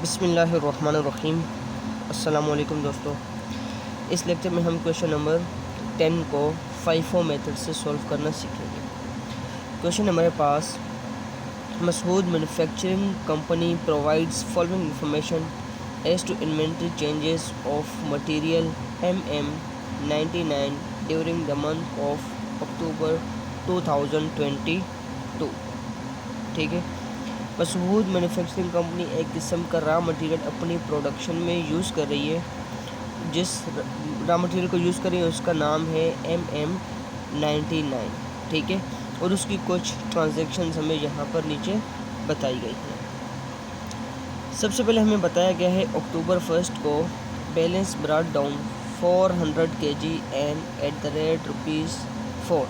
बिस्मिल्लाहिर्रहमानिर्रहीम। अस्सलामु अलैकुम दोस्तों। इस लेक्चर में हम क्वेश्चन नंबर 10 को FIFO मेथड से सॉल्व करना सीखेंगे। क्वेश्चन हमारे पास, मशहूर manufacturing company provides following information as to inventory changes of material MM99 during the month of October 2022। ठीक है। मशहूर मैन्युफैक्चरिंग कंपनी एक किस्म का रॉ मटेरियल अपनी प्रोडक्शन में यूज़ कर रही है। जिस रॉ मटेरियल को यूज़ कर रही है उसका नाम है MM99। ठीक है। और उसकी कुछ ट्रांजैक्शंस हमें यहाँ पर नीचे बताई गई हैं। सबसे पहले हमें बताया गया है अक्टूबर 1 को balance brought down 400 kg and at the rate ₹4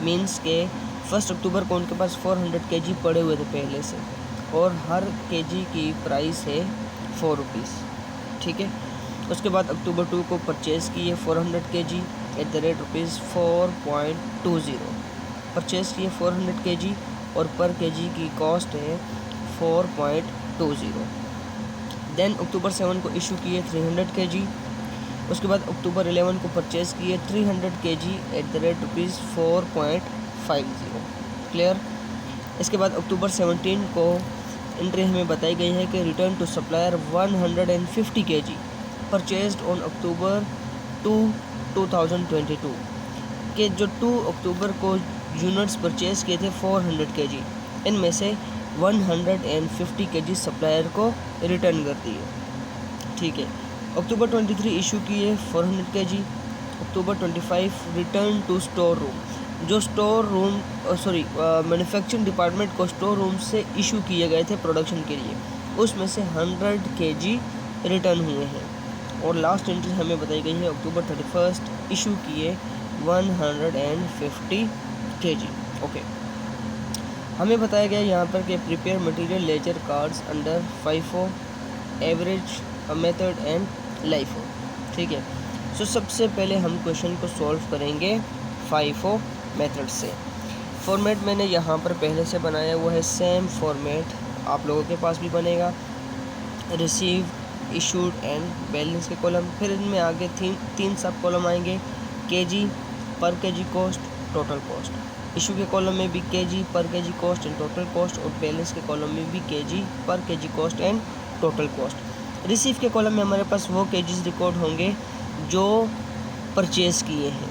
means के 1 अक्टूबर को उनके पास 400 kg पड़े हुए थे पहले से, और हर kg की प्राइस है ₹4। ठीक है। उसके बाद अक्टूबर 2 को परचेज़ किए 400 kg at the rate ₹4.20 purchase किए 400 kg, और पर kg की कॉस्ट है 4.20। देन अक्टूबर 7 को इशू किए 300 kg। उसके बाद अक्टूबर 11 को परचेज़ किए 300 kg at the rate ₹4.50। Clear. इसके बाद अक्टूबर 17 को एंट्री हमें बताई गई है कि return to supplier 150 kg purchased on October 2 2022 के जो 2 अक्टूबर को यूनिट्स परचेज किए थे 400 kg, इनमें से 150 kg सप्लायर को रिटर्न कर दिए। ठीक है। अक्टूबर 23 इशू किए 400 kg। October 25 return to store room, जो स्टोर रूम मैन्युफैक्चरिंग डिपार्टमेंट को स्टोर रूम से इशू किए गए थे प्रोडक्शन के लिए, उसमें से 100 kg रिटर्न हुए हैं। और लास्ट एंट्री हमें बताई गई है अक्टूबर 31 इशू किए 150 kg। ओके। हमें बताया गया यहाँ पर कि prepare material ledger cards under FIFO average method and LIFO। ठीक है। सो सबसे पहले हम क्वेश्चन को सॉल्व करेंगे FIFO मेथड से। फॉर्मेट मैंने यहाँ पर पहले से बनाया हुआ है, सेम फॉर्मेट आप लोगों के पास भी बनेगा। रिसीव, इशूड एंड बैलेंस के कॉलम, फिर इनमें आगे तीन सब कॉलम आएंगे, केजी, पर KG cost, total cost. Issue के कॉलम में भी केजी, पर KG cost and total cost, और बैलेंस के कॉलम में भी केजी, पर KG cost and total cost. Receive के कॉलम में हमारे पास वो केजीज रिकॉर्ड होंगे जो परचेज़ किए हैं,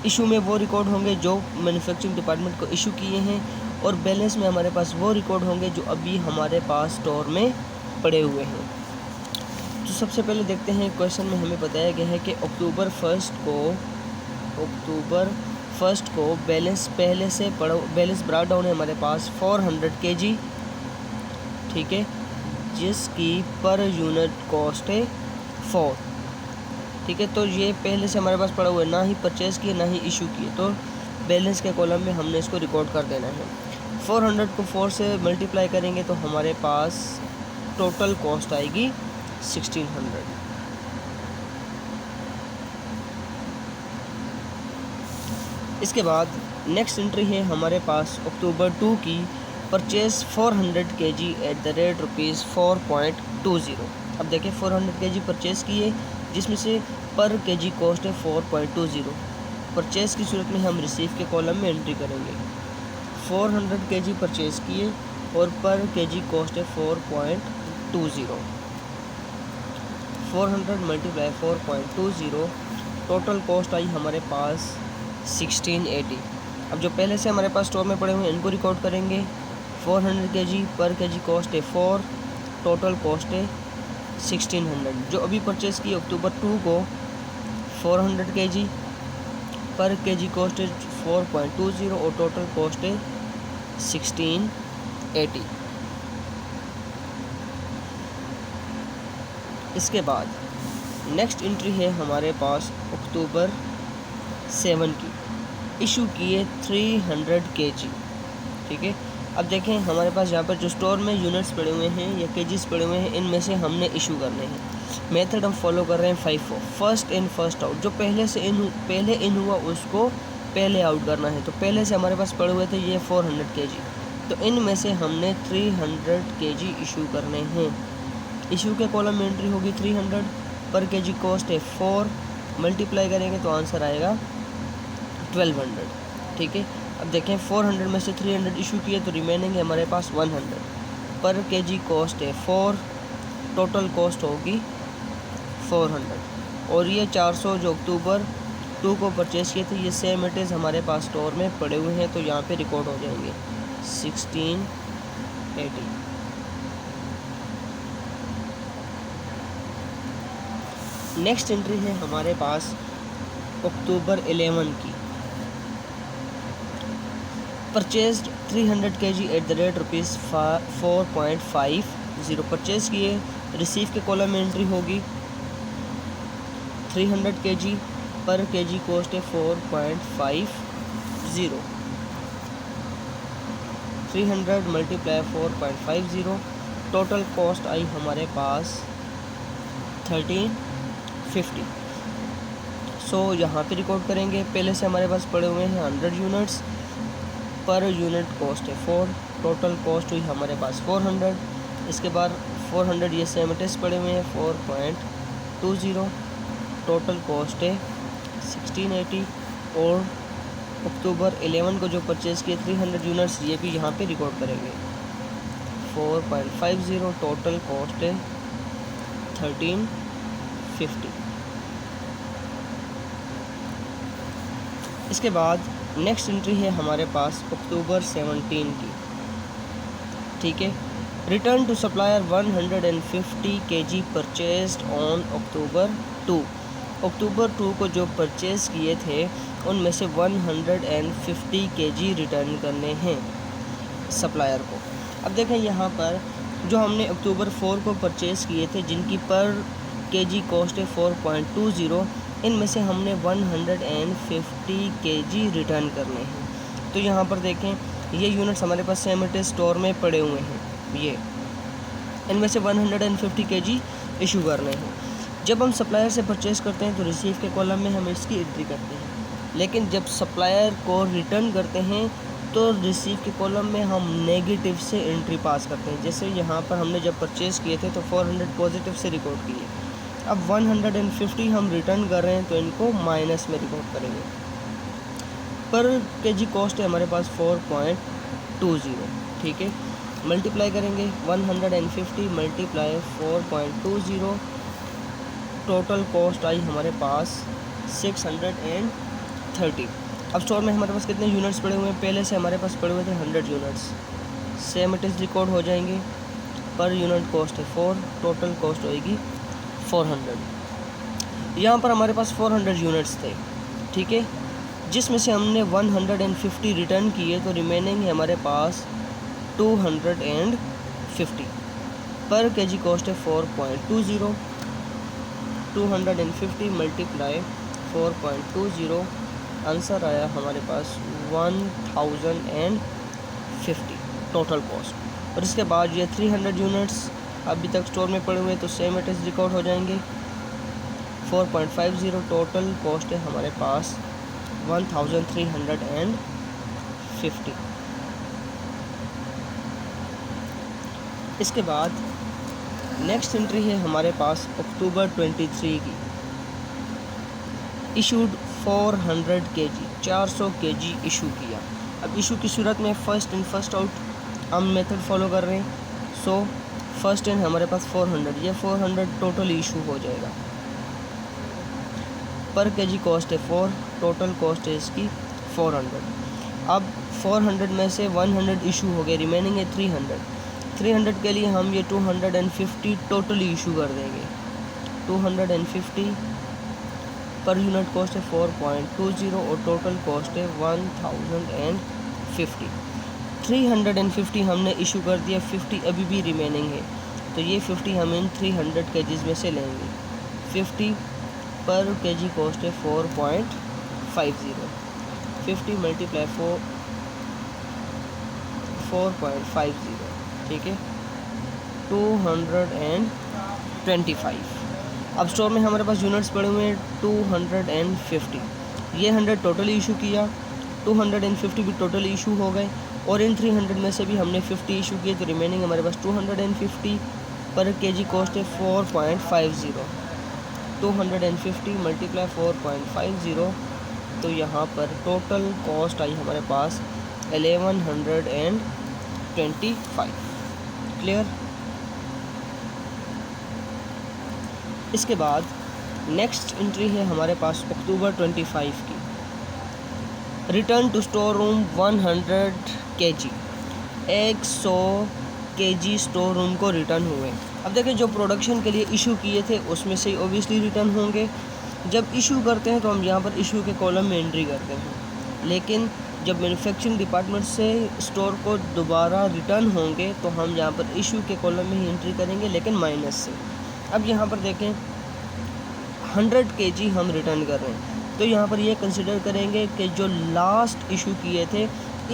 इशू में वो रिकॉर्ड होंगे जो मैन्युफैक्चरिंग डिपार्टमेंट को इशू किए हैं, और बैलेंस में हमारे पास वो रिकॉर्ड होंगे जो अभी हमारे पास स्टोर में पड़े हुए हैं। तो सबसे पहले देखते हैं, क्वेश्चन में हमें बताया गया है कि अक्टूबर 1 को बैलेंस पहले से बैलेंस ब्रॉट डाउन है हमारे पास 400 kg। ठीक है। जिसकी पर यूनिट कॉस्ट है 4। ठीक है। तो ये पहले से हमारे पास पड़ा हुआ है, ना ही परचेज़ किए ना ही इशू किए, तो बैलेंस के कॉलम में हमने इसको रिकॉर्ड कर देना है। 400 को 4 से मल्टीप्लाई करेंगे तो हमारे पास टोटल कॉस्ट आएगी 1600। इसके बाद नेक्स्ट एंट्री है हमारे पास अक्टूबर 2 की, purchase 400 kg at the rate ₹4.20। अब देखें 400 kg परचेज़ किए, जिसमें से पर केजी कॉस्ट है 4.20। परचेज़ की सूरत में हम रिसीव के कॉलम में एंट्री करेंगे। 400 kg परचेज़ किए और पर केजी कॉस्ट है 4.20। 400 मल्टीप्लाई 4.20, टोटल कॉस्ट आई हमारे पास 1680। अब जो पहले से हमारे पास स्टोर में पड़े हुए हैं इनको रिकॉर्ड करेंगे। 400 kg, पर केजी कॉस्ट है 4, टोटल कॉस्ट है 1600। जो अभी परचेज़ की अक्टूबर 2 को 400 kg, पर केजी कॉस्ट है 4.20, और टोटल कॉस्ट है 1680। इसके बाद नेक्स्ट एंट्री है हमारे पास अक्टूबर 7 की, इशू किए 300 kg। ठीक है। अब देखें हमारे पास यहाँ पर जो स्टोर में यूनिट्स पड़े हुए हैं या केजीज पड़े हुए हैं, इनमें से हमने इशू करने हैं। मेथड हम फॉलो कर रहे हैं FIFO, first in first out. जो पहले इन हुआ उसको पहले आउट करना है। तो पहले से हमारे पास पड़े हुए थे ये 400 kg, तो इनमें से हमने 300 kg इशू करने हैं। इशू के कॉलम में एंट्री होगी 300, पर केजी कॉस्ट है 4, मल्टीप्लाई करेंगे तो आंसर आएगा 1200। ठीक है, अब देखें 400 में से 300 इशू किए तो रिमेनिंग है हमारे पास 100, पर केजी कॉस्ट है 4, टोटल कॉस्ट होगी 400। और ये 400 जो अक्टूबर 2 को परचेज़ किए थे, ये सेम इट इज़ हमारे पास स्टोर में पड़े हुए हैं, तो यहाँ पे रिकॉर्ड हो जाएंगे 1680। नेक्स्ट एंट्री है हमारे पास अक्टूबर 11 की। Purchased 300 kg at the rate ₹4.50 purchase किए। रिसीव के कॉलम में एंट्री होगी 300 kg, पर केजी कॉस्ट है 4.50। 300 मल्टीप्लाई 4.50, टोटल कॉस्ट आई हमारे पास 1350। सो यहाँ पे रिकॉर्ड करेंगे। पहले से हमारे पास पड़े हुए हैं 100 यूनिट्स, पर यूनिट कॉस्ट है 4, टोटल कॉस्ट हुई हमारे पास 400। इसके बाद 400 ये सेम टेस्ट पड़े हुए हैं 4.20, टोटल कॉस्ट है 1680। और अक्टूबर 11 को जो परचेज़ किए 300 यूनिट्स, ये भी यहाँ पे रिकॉर्ड करेंगे 4.50, टोटल कॉस्ट है 1350। इसके बाद नेक्स्ट एंट्री है हमारे पास अक्टूबर 17 की। ठीक है, return to supplier 150 kg purchased on October 2। October 2 को जो परचेज़ किए थे उनमें से 150 kg रिटर्न करने हैं सप्लायर को। अब देखें यहाँ पर जो हमने अक्टूबर 4 को परचेज़ किए थे, जिनकी पर केजी कॉस्ट है 4.20, इनमें से हमने 150 kg रिटर्न करने हैं। तो यहाँ पर देखें ये यूनिट्स हमारे पास सेमेटे स्टोर में पड़े हुए हैं, ये इनमें से 150 kg इशू करने हैं। जब हम सप्लायर से परचेज़ करते हैं तो रिसीव के कॉलम में हम इसकी एंट्री करते हैं, लेकिन जब सप्लायर को रिटर्न करते हैं तो रिसीव के कॉलम में हम नेगेटिव से एंट्री पास करते हैं। जैसे यहाँ पर हमने जब परचेज़ किए थे तो 400 पॉजिटिव से रिकॉर्ड किए, अब 150 हम रिटर्न कर रहे हैं तो इनको माइनस में रिकॉर्ड करेंगे। पर केजी कॉस्ट है हमारे पास 4.20। ठीक है, मल्टीप्लाई करेंगे 150 मल्टीप्लाई 4.20, टोटल कॉस्ट आई हमारे पास 630। अब स्टोर में हमारे पास कितने यूनिट्स पड़े हुए हैं? पहले से हमारे पास पड़े हुए थे 100 units, same it is record हो जाएंगे। पर यूनिट कॉस्ट है 4, टोटल कॉस्ट होएगी 400। यहाँ पर हमारे पास 400 यूनिट्स थे, ठीक है, जिसमें से हमने 150 रिटर्न किए, तो रिमेनिंग है हमारे पास 250। पर केजी कॉस्ट है 4.20, 250 मल्टीप्लाई 4.20, आंसर आया हमारे पास 1050 टोटल कॉस्ट। और इसके बाद ये 300 यूनिट्स अभी तक स्टोर में पड़े हुए तो सेम इट इज़ रिकॉर्ड हो जाएंगे 4.50, टोटल कॉस्ट है हमारे पास 1350। इसके बाद नेक्स्ट एंट्री है हमारे पास अक्टूबर 23 की। इशूड 400 kg, 400 kg इशू किया। अब इशू की सूरत में फ़र्स्ट इन फर्स्ट आउट हम मेथड फॉलो कर रहे हैं। सो फर्स्ट इन हमारे पास 400, ये 400 टोटल इशू हो जाएगा। पर केजी कॉस्ट है 4, टोटल कॉस्ट है इसकी 400। अब 400 में से 100 इशू हो गए, रिमेनिंग है 300। 300 के लिए हम ये 250 टोटली इशू कर देंगे। 250 पर यूनिट कॉस्ट है 4.20 और टोटल कॉस्ट है 1050। 350 हमने इशू कर दिया, 50 अभी भी रिमेनिंग है, तो ये 50 हम इन 300 केजीज़ में से लेंगे। 50 पर केजी कॉस्ट है 4.50, 50 मल्टीप्लाई 4.50, ठीक है, 225। अब स्टोर में हमारे पास यूनिट्स पड़े हुए हैं 250, ये 100 टोटली इशू किया, 250 भी टोटली इशू हो गए, और इन 300 में से भी हमने 50 इशू किए, तो रिमेनिंग हमारे पास 250 पर केजी कॉस्ट है 4.50, 250 मल्टीप्लाई 4.50, तो यहाँ पर टोटल कॉस्ट आई हमारे पास 1125। क्लियर। इसके बाद नेक्स्ट एंट्री है हमारे पास अक्टूबर 25 की। Return to store room 100 kg, 100 kg store room को रिटर्न हुए। अब देखिए जो प्रोडक्शन के लिए इशू किए थे उसमें से ओबियसली रिटर्न होंगे। जब इशू करते हैं तो हम यहाँ पर इशू के कॉलम में एंट्री करते हैं, लेकिन जब मैन्युफैक्चरिंग डिपार्टमेंट से स्टोर को दोबारा रिटर्न होंगे तो हम यहाँ पर इशू के कॉलम में ही एंट्री करेंगे, लेकिन माइनस से। अब यहाँ पर देखें 100 kg हम रिटर्न कर रहे हैं, तो यहाँ पर ये कंसिडर करेंगे कि जो लास्ट इशू किए थे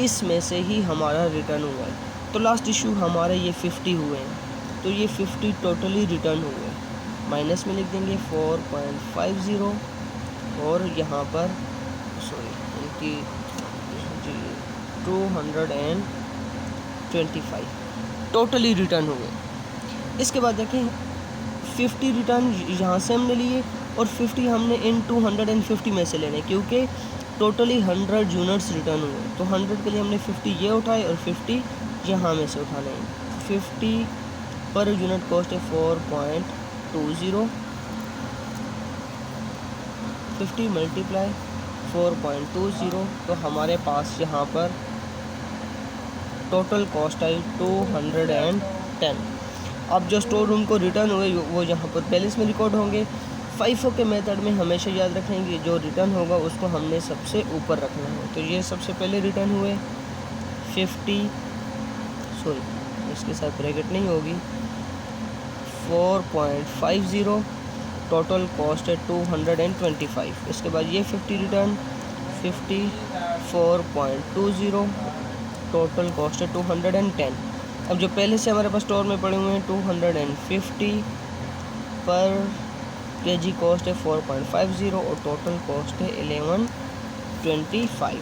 इसमें से ही हमारा रिटर्न हुआ है। तो लास्ट इशू हमारे ये 50 हुए हैं, तो ये 50 टोटली रिटर्न हुए। माइनस में लिख देंगे 4.50 और यहाँ पर इनकी 225 टोटली रिटर्न हुए। इसके बाद देखें 50 रिटर्न यहाँ से हमने लिए और 50 हमने इन 250 में से लेने, क्योंकि टोटली 100 यूनिट्स रिटर्न हुए। तो 100 के लिए हमने 50 ये उठाए और 50 यहाँ में से उठाने हैं। 50 पर यूनिट कॉस्ट है 4.20, 50 मल्टीप्लाई 4.20, तो हमारे पास यहाँ पर टोटल कॉस्ट आई 210। अब जो स्टोर रूम को रिटर्न हुए वो यहाँ पर बैलेंस में रिकॉर्ड होंगे। FIFO के मेथड में हमेशा याद रखेंगे जो रिटर्न होगा उसको हमने सबसे ऊपर रखना है। तो ये सबसे पहले रिटर्न हुए 50, सॉरी इसके साथ ब्रैकेट नहीं होगी, 4.50, टोटल कॉस्ट है 225। इसके बाद ये 50 रिटर्न 50, 4.20, टोटल कॉस्ट है 210। अब जो पहले से हमारे पास स्टोर में पड़े हुए हैं 250 पर केजी कॉस्ट है 4.50 और टोटल कॉस्ट है 1125।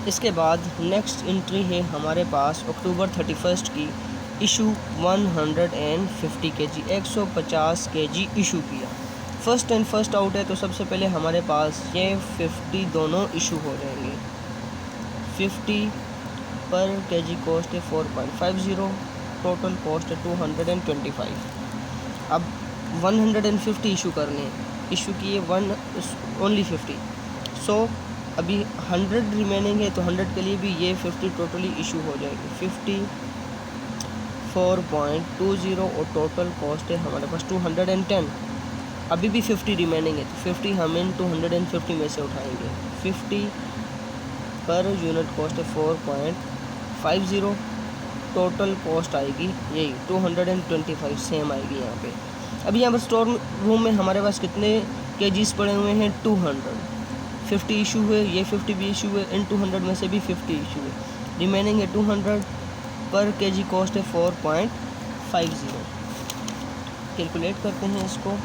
इसके बाद नेक्स्ट एंट्री है हमारे पास अक्टूबर 31 की। इशू 150 kg, 150 kg इशू किया। फर्स्ट एंड फर्स्ट आउट है, तो सबसे पहले हमारे पास ये 50 दोनों इशू हो जाएंगे। 50 पर केजी कॉस्ट है 4.50, टोटल कॉस्ट है 225। अब 150 इशू करने हैं, इशू किए ओनली 50, सो अभी 100 रिमेनिंग है, तो 100 के लिए भी ये 50 टोटली इशू हो जाएगी। 50, 4.20 और टोटल कॉस्ट है हमारे पास 210। अभी भी 50 रिमेनिंग है, तो 50 हम इन 250 में से उठाएंगे। 50 पर यूनिट कॉस्ट है 4.50, टोटल कॉस्ट आएगी यही 225 सेम आएगी यहाँ पे। अभी यहाँ पर स्टोर रूम में हमारे पास कितने केजीस पड़े हुए हैं 200। 50 इशू हुए, ये 50 भी इशू हुए, इन 200 में से भी 50 इशू हुए, रिमेनिंग है 200। पर केजी कॉस्ट है 4.50। कैलकुलेट करते हैं इसको,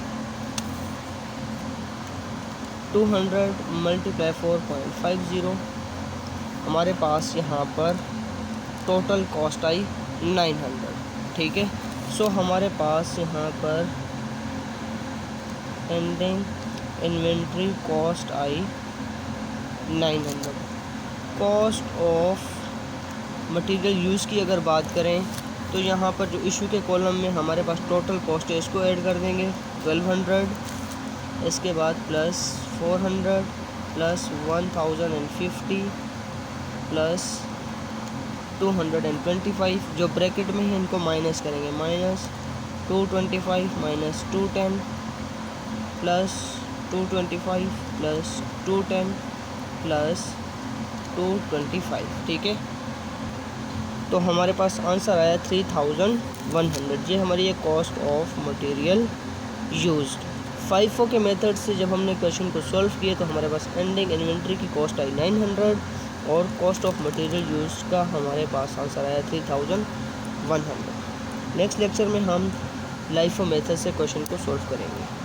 200 मल्टीप्लाई 4.50, हमारे पास यहाँ पर टोटल कॉस्ट आई 900। ठीक है, सो हमारे पास यहाँ पर ending inventory cost I 900। Cost of material use की अगर बात करें तो यहाँ पर जो इशू के कॉलम में हमारे पास टोटल कॉस्ट है इसको ऐड कर देंगे 1200, इसके बाद प्लस 400 प्लस 1050 प्लस 225, जो ब्रैकेट में है इनको माइनस करेंगे, minus 225 minus 210 plus 225 plus 210 plus 225। ठीक है, तो हमारे पास आंसर आया 3100। ये हमारी cost of material used. FIFO के मेथड से जब हमने क्वेश्चन को सॉल्व किया तो हमारे पास एंडिंग इन्वेंट्री की कॉस्ट आई 900 और कॉस्ट ऑफ मटेरियल यूज्ड का हमारे पास आंसर आया 3100। नेक्स्ट लेक्चर में हम LIFO मेथड से क्वेश्चन को सॉल्व करेंगे।